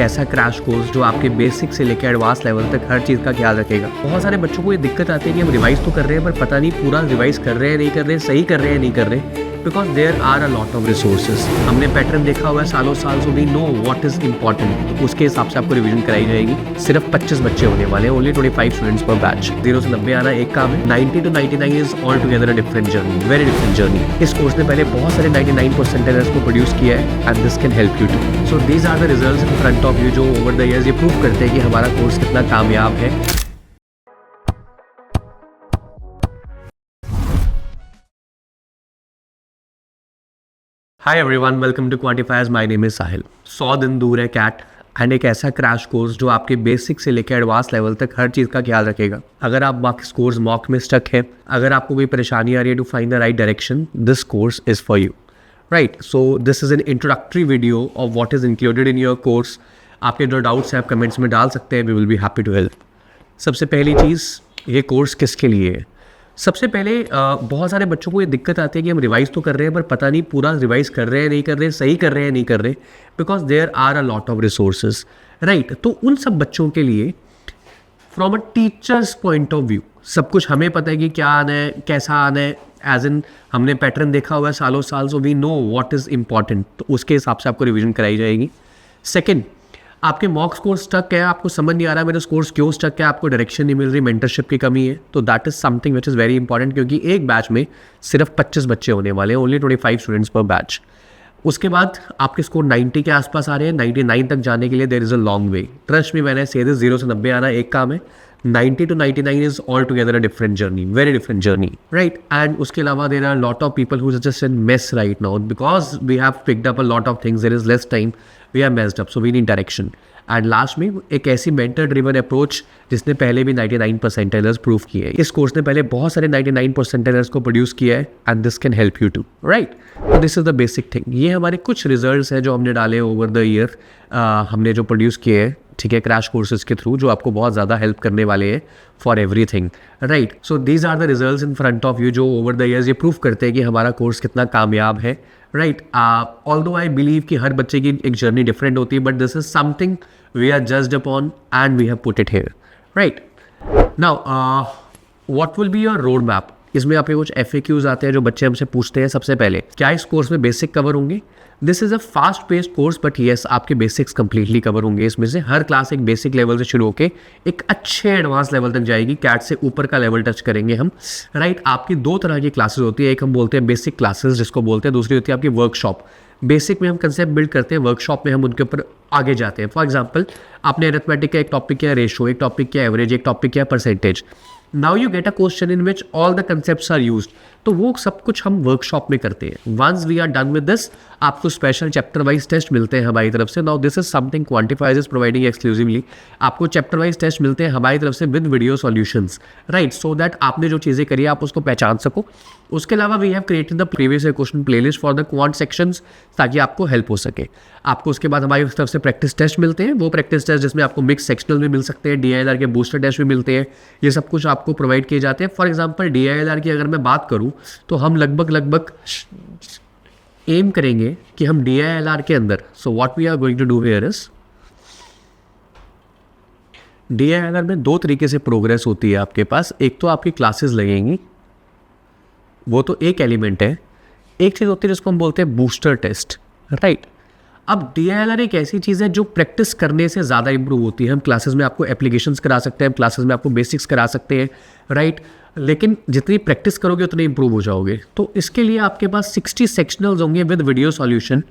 एक ऐसा crash course जो आपके बेसिक से लेकर एडवांस लेवल तक हर चीज़ का ख्याल रखेगा। बहुत सारे बच्चों को ये दिक्कत आती है कि हम रिवाइज तो कर रहे हैं पर पता नहीं पूरा रिवाइज कर रहे हैं नहीं कर रहे, सही कर रहे हैं नहीं कर रहे, because there are a lot of resources. हमने पैटर्न देखा हुआ है सालों साल, so we know what is important. उसके हिसाब से आपको रिवीजन कराई जाएगी। सिर्फ 25 बच्चे होने वाले हैं, ओनली 25 स्टूडेंट्स पर बैच। 0 से 90 आना एक काम है, 90 to 99 is all together a different journey, very different journey. इस कोर्स ने पहले बहुत सारे 99 परसेंटाइलर्स को प्रोड्यूस किया है and this can help you too. So these are the results in front of you जो ओवर द ईयर्स ये प्रूव करते हैं कि हमारा कोर्स कितना कामयाब है। Hi everyone, welcome to Quantifiers. My name is Sahil. 100 दिन दूर है कैट एंड एक ऐसा क्रैश कोर्स जो आपके बेसिक से लेकर एडवांस लेवल तक हर चीज़ का ख्याल रखेगा। अगर आप मार्क्स कोर्स मॉक में स्टक है, अगर आपको कोई परेशानी आ रही है to find the right direction, this course is for you, right. So this is an introductory video of what is included in your course. आपके जो डाउट्स हैं आप कमेंट्स में डाल सकते हैं, we will be happy to help. सबसे पहली चीज़, ये कोर्स किसके लिए है। सबसे पहले बहुत सारे बच्चों को ये दिक्कत आती है कि हम रिवाइज तो कर रहे हैं पर पता नहीं पूरा रिवाइज कर रहे हैं नहीं कर रहे, सही कर रहे हैं नहीं कर रहे, because there are a lot of resources, right. तो उन सब बच्चों के लिए from a teacher's point of view सब कुछ हमें पता है कि क्या आना है, कैसा आना है, एज इन हमने पैटर्न देखा हुआ है सालों साल, so we know what is important. तो उसके हिसाब से आपको रिविजन कराई जाएगी। सेकेंड, आपके मॉक्स कोर्स स्टक है, आपको समझ नहीं आ रहा मेरा कोर्स क्यों स्टक है, आपको डायरेक्शन नहीं मिल रही, मेंटरशिप की कमी है, तो that is something which is very important, क्योंकि एक बैच में सिर्फ 25 बच्चे होने वाले हैं, ओनली 25 स्टूडेंट्स पर बैच। उसके बाद आपके स्कोर 90 के आसपास आ रहे हैं, 99 तक जाने के लिए there is a long way. Trust में मैंने से 0 से 90 आना एक काम है, 90 to 99 is all together a different journey, very different journey, right. And उसके अलावा there are lot of people who just in mess right now because we have picked up a lot of things, there is less time, we are messed up, so we need direction. And last में एक ऐसी mentor driven approach जिसने पहले भी 99 परसेंटाइलर्स prove किए हैं। इस course ने पहले बहुत सारे 99 परसेंटाइलर्स को प्रोड्यूस किया है and this can help you too, right. तो this is the basic thing. ये हमारे कुछ रिजल्ट्स हैं जो हमने डाले ओवर द ईयर, हमने जो प्रोड्यूस किए हैं, ठीक है, क्रैश कोर्सेज के थ्रू, जो आपको बहुत ज़्यादा हेल्प करने वाले हैं for everything, right. So these are the results in front of you जो ओवर द ईयर्स ये प्रूव करते हैं कि हमारा कोर्स कितना कामयाब है, राइट। ऑल्दो आई बिलीव कि हर बच्चे की एक जर्नी डिफरेंट होती है, but this is something we are judged upon and we have put it here, right. Now what will be your road map. इसमें आपके कुछ FAQs आते हैं जो बच्चे हमसे पूछते हैं। सबसे पहले, क्या इस कोर्स में बेसिक कवर होंगे। This is a fast paced course, but yes आपके बेसिक्स कंप्लीटली कवर होंगे। इसमें से हर क्लास एक बेसिक लेवल से शुरू होकर एक अच्छे एडवांस लेवल तक जाएगी, कैट से ऊपर का लेवल टच करेंगे हम, राइट। आपकी दो तरह की क्लासेस होती है, एक हम बोलते हैं बेसिक क्लासेस जिसको बोलते हैं, दूसरी होती है आपकी वर्कशॉप। बेसिक में हम कंसेप्ट बिल्ड करते हैं, वर्कशॉप में हम उनके ऊपर आगे जाते हैं। फॉर एग्जाम्पल, आपने अरिथमेटिक का एक टॉपिक किया रेशो, एक टॉपिक किया एवरेज, एक टॉपिक किया percentage. Now you get a question in which all the concepts are used, तो वो सब कुछ हम वर्कशॉप में करते हैं। Once we are done with this, आपको स्पेशल चैप्टर वाइज टेस्ट मिलते हैं हमारी तरफ से। Now this is something quantifiers is providing exclusively. आपको चैप्टर वाइज टेस्ट मिलते हैं हमारी तरफ से with video solutions, right, so that आपने जो चीज़ें करी आप उसको पहचान सको। उसके अलावा we have created the previous question playlist for the quant sections, ताकि आपको हेल्प हो सके। आपको उसके बाद हमारी तरफ से प्रैक्टिस टेस्ट मिलते हैं, वो प्रैक्टिस टेस्ट जिसमें आपको मिक्स सेक्शनल भी मिल सकते हैं, DILR के बूस्टर टेस्ट भी मिलते हैं, ये सब कुछ आपको प्रोवाइड किए जाते हैं। फॉर एग्जाम्पल, DILR की अगर मैं बात करूँ तो हम लगभग एम करेंगे कि हम DILR के अंदर, so what we are going to do here is, DILR में दो तरीके से प्रोग्रेस होती है आपके पास। एक तो आपकी क्लासेस लगेंगी, वो तो एक एलिमेंट है। एक चीज़ होती है जिसको हम बोलते हैं बूस्टर टेस्ट, राइट। अब DILR एक ऐसी चीज़ है जो प्रैक्टिस करने से ज़्यादा इंप्रूव होती है। हम क्लासेस में आपको एप्लीकेशंस करा सकते हैं, क्लासेस में आपको बेसिक्स करा सकते हैं, राइट, लेकिन जितनी प्रैक्टिस करोगे उतने इंप्रूव हो जाओगे। तो इसके लिए आपके पास 60 सेक्शनल्स होंगे with video solution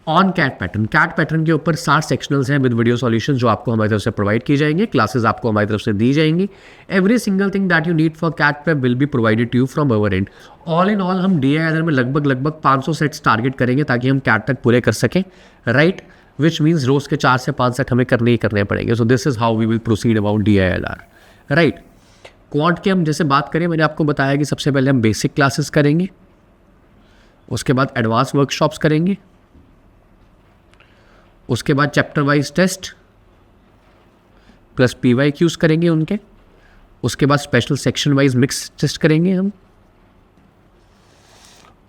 on CAT pattern. CAT pattern के ऊपर 60 सेक्शनल्स हैं विद वीडियो सॉल्यूशन जो आपको हमारी तरफ से प्रोवाइड की जाएंगे। क्लासेस आपको हमारी तरफ से दी जाएंगी। Every single thing that you need for CAT prep will be provided to you from our end. All in all हम DILR में लगभग 500 सेट्स टारगेट करेंगे ताकि हम कैट तक पूरे कर सकें, राइट, विच मीन्स रोज़ के 4 से 5 सेट हमें करने ही करने पड़ेंगे। So this is how we will proceed about DILR, right. Quant की हम जैसे बात करें, मैंने आपको बताया कि सबसे पहले हम बेसिक क्लासेस करेंगे, उसके बाद एडवांस वर्कशॉप्स करेंगे, उसके बाद chapter wise test plus PYQs करेंगे उनके, उसके बाद special section wise mix test करेंगे हम,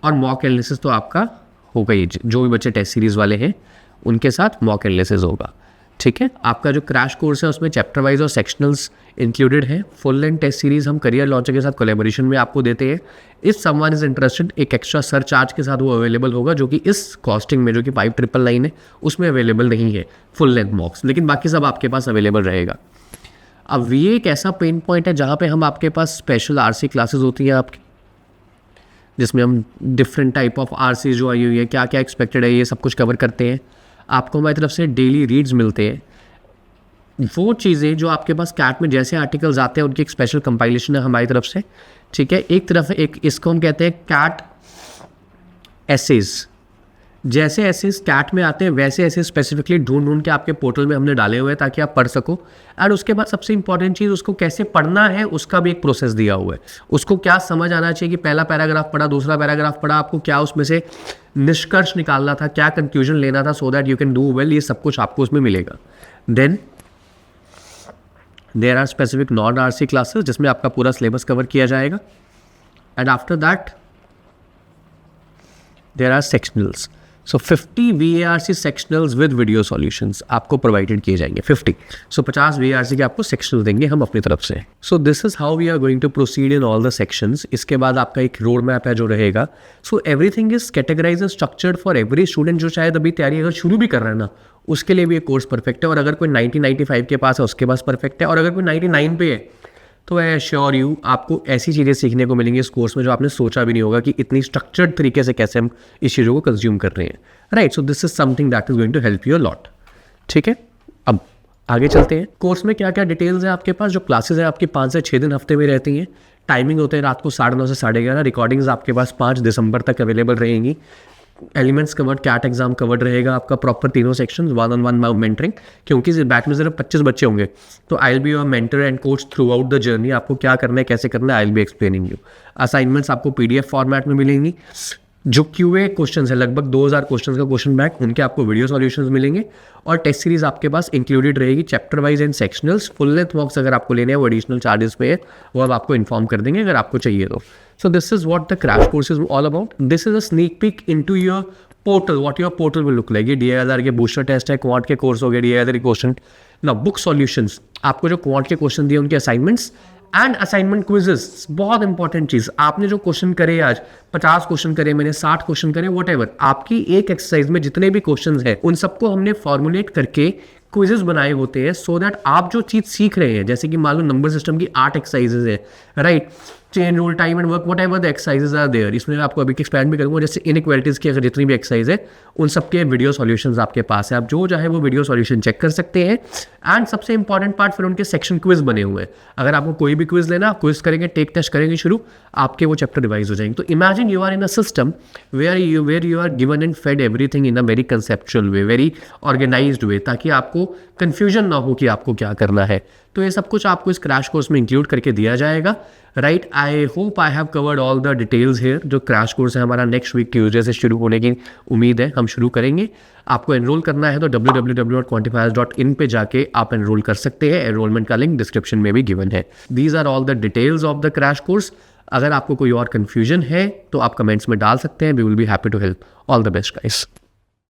और मॉक एनालिसिस तो आपका होगा ये, जो भी बच्चे टेस्ट सीरीज़ वाले हैं उनके साथ मॉक एनालिसिस होगा, ठीक है। आपका जो क्रैश कोर्स है उसमें चैप्टर वाइज और सेक्शनल्स इंक्लूडेड है। फुल लेंथ टेस्ट सीरीज़ हम करियर लॉन्चर के साथ कोलैबोरेशन में आपको देते हैं। इस समवन इज इंटरेस्टेड एक एक्स्ट्रा सर चार्ज के साथ वो अवेलेबल होगा, जो कि इस कॉस्टिंग में जो कि 5999 है उसमें अवेलेबल नहीं है फुल लेंथ मॉक्स, लेकिन बाकी सब आपके पास अवेलेबल रहेगा। अब ये एक ऐसा पेन पॉइंट है जहाँ पे हम आपके पास स्पेशल आरसी क्लासेस होती हैं आपकी, जिसमें हम डिफरेंट टाइप ऑफ आरसी जो आई हुई है, क्या क्या एक्सपेक्टेड है, ये सब कुछ कवर करते हैं। आपको हमारी तरफ से डेली रीड्स मिलते हैं। वो चीज़ें जो आपके पास कैट में जैसे आर्टिकल्स आते हैं उनकी एक स्पेशल कंपाइलेशन है हमारी तरफ से, ठीक है। एक तरफ एक इसको हम कहते हैं कैट एसेज। जैसे एसेज कैट में आते हैं वैसे ऐसे स्पेसिफिकली ढूंढ के आपके पोर्टल में हमने डाले हुए हैं ताकि आप पढ़ सको। और उसके बाद सबसे इंपॉर्टेंट चीज़, उसको कैसे पढ़ना है उसका भी एक प्रोसेस दिया हुआ है। उसको क्या समझ आना चाहिए कि पहला पैराग्राफ पढ़ा, दूसरा पैराग्राफ पढ़ा, आपको क्या उसमें से निष्कर्ष निकालना था, क्या कंक्लूजन लेना था, so that you can do well. ये सब कुछ आपको उसमें मिलेगा। Then there are specific non RC classes जिसमें आपका पूरा सिलेबस कवर किया जाएगा। And after that there are sectionals. So 50 VARC sectionals with video solutions आपको प्रोवाइडेड किए जाएंगे 50। सो 50 VARC के आपको सेक्शनल देंगे हम अपनी तरफ से। So this is how we are going to proceed in all the sections. इसके बाद आपका एक रोड मैप है जो रहेगा। So everything is categorise and structured for every student जो शायद अभी तैयारी अगर शुरू भी कर रहा है ना, उसके लिए भी ये कोर्स परफेक्ट है। और अगर कोई 90-95 के पास है उसके पास परफेक्ट है। और अगर कोई 99 पे है तो आई एश्योर यू आपको ऐसी चीज़ें सीखने को मिलेंगी इस कोर्स में जो आपने सोचा भी नहीं होगा कि इतनी स्ट्रक्चर्ड तरीके से कैसे हम इस चीज़ों को कंज्यूम कर रहे हैं, right. So this is something that is going to help you lot, ठीक है। अब आगे चलते हैं। कोर्स में क्या क्या डिटेल्स हैं आपके पास। जो क्लासेस हैं आपकी 5 से 6 दिन हफ्ते में रहती हैं। टाइमिंग होते हैं रात को 9:30 से 11:30। रिकॉर्डिंग्स आपके पास 5 दिसंबर तक अवेलेबल रहेंगी। Elements covered, CAT exam covered रहेगा आपका प्रॉपर तीनों सेक्शंस, 1-on-1 मेंटरिंग। क्योंकि इस बैच में सिर्फ 25 बच्चे होंगे तो I will be your mentor and coach through out the journey. आपको क्या करना है, कैसे करना है, I will be explaining you. Assignments आपको PDF फॉर्मेट में मिलेंगी। जो QA क्वेश्चन है लगभग 2000 क्वेश्चन का क्वेश्चन बैंक, उनके आपको वीडियो सॉल्यूशंस मिलेंगे। और टेस्ट सीरीज आपके पास इंक्लूडेड रहेगी chapter wise and sectionals. Full length mocks अगर आपको लेने हैं वो एडिशनल चार्जेस पे है, वो अब आपको इन्फॉर्म कर देंगे अगर आपको चाहिए तो। सो this is what the crash course is all about. This is a sneak peek into your portal, what your portal will look like. ये DIR के बूस्टर टेस्ट है, क्वांट के कोर्स हो गए, DIR के क्वेश्चन। ना बुक सॉल्यूशंस, आपको जो क्वांट के क्वेश्चन दिए उनके असाइनमेंट्स एंड असाइनमेंट क्विजेस। बहुत इंपॉर्टेंट चीज़, आपने जो क्वेश्चन करे आज 50 क्वेश्चन करे, मैंने 60 क्वेश्चन करे, वॉट आपकी एक एक्सरसाइज में जितने भी क्वेश्चन हैं उन सबको हमने फॉर्मुलेट करके क्विजेस बनाए होते हैं, सो दैट आप जो चीज़ सीख रहे हैं, जैसे कि मान लो नंबर सिस्टम की 8 एक्सरसाइजेज है, right. Chain rule, time and work, whatever the exercises are there. इसमें आपको अभी एक्सपेंड भी करूँगा। जैसे इनइक्वालिटीज़ की अगर जितनी भी एक्सरसाइज है उन सबके वीडियो सॉल्यूशंस आपके पास है। आप जो चाहे वो वीडियो सॉल्यूशन चेक कर सकते हैं। एंड सबसे इंपॉर्टेंट पार्ट, फिर उनके सेक्शन क्विज बने हुए हैं। अगर आपको कोई भी क्विज लेना, क्विज करेंगे, टेक टेस्ट करेंगे शुरू, आपके वो चैप्टर रिवाइज हो जाएंगे। तो imagine you are in a system where you are given and fed everything in a very conceptual way, very organised way, ताकि आपको कन्फ्यूजन ना हो कि आपको क्या करना है। तो ये सब कुछ आपको इस क्रैश कोर्स में इंक्लूड करके दिया जाएगा, right. I hope I have covered all the details here. जो क्रैश कोर्स है हमारा नेक्स्ट वीक ट्यूसडे से शुरू होने की उम्मीद है, हम शुरू करेंगे। आपको एनरोल करना है तो www.quantifiers.in पे जाके आप एनरोल कर सकते हैं। एनरोलमेंट का लिंक डिस्क्रिप्शन में भी गिवन है। These are all the details of the crash course. अगर आपको कोई और कन्फ्यूजन है तो आप कमेंट्स में डाल सकते हैं। We will be happy to help. All the best guys.